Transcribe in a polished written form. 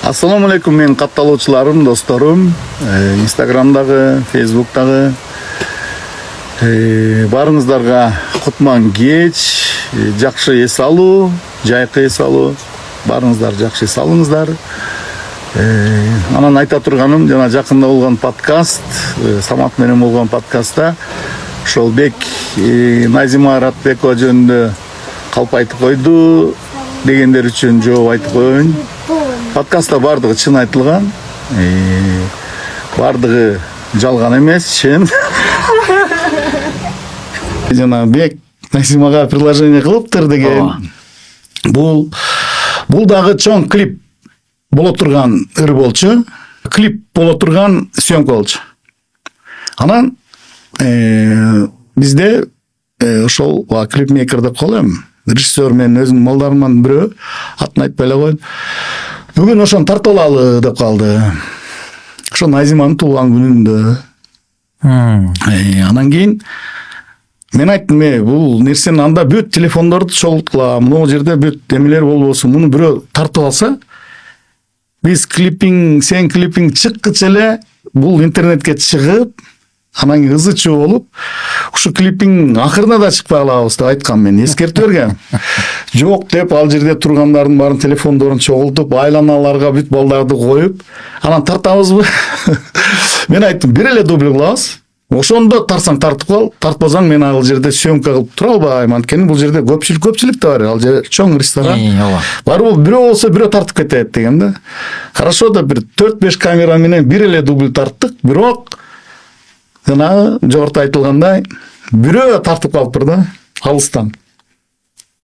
Ассаламу алейкум, мен катталуучуларым, досторум, Инстаграмдагы, Фейсбуктагы барыңыздарга кутман кеч, жакшы эс алуу, жайкы эс алуу, барыңыздар жакшы эс алыңыздар. Анан айта турганым, жана жакында болгон подкаст, Самат менен болгон подкастта ошол бек Назима Аратбекова жөнүндө калп айтып койду дегендер үчүн жооп айтып коеюн. Подкастта бардыгы чын айтылган, бардыгы жалган эмес, чын. Жана бек Назимага приложение кылыптыр деген. Бул дагы чоң клип боло турган ыр болчу. Клип боло турган съемка болчу. Анан бизде ошол клипмейкер деп коелем. Режиссер менен өзүнүн малдарыман бирөө, атын айтпай эле коеюн. Бүгүн ошону тартып алалы деп калды. Ошо Назиманын туулган күнүндө. Анан кийин мен айттым, бул нерсени анда бүт телефондорду чогулткыла, могу жерде бүт эмелер болбосун, муну бирөө тартып алса, биз сен клипиң чыккыча эле бул интернетке чыгып, анан кийин ызы чуу болуп, ушу клипиң акырына да чыкпай калабыз деп айткам, мен эскертип бергем. Жок деп, ал жерде тургандардын баарын телефондорун чогултуп, айланаларга бүт балдарды коюп, анан тартабызбы? Мен айттым, бир эле дубль кылабыз. Ошондо тарсаң тартып кал, тартпасаң мен ал жерде съемка кылып тура албайм. Анткени бул жерде көпчүлүк да бар. Ал жер чоң ресторан. Барбы бирөө болсо бирөө тартып кетет деген да. Хорошо да бир 4-5 камера менен бир эле дубль тарттык, бирок жана жогоруда айтылгандай бирөө тартып калыптыр да, алыстан.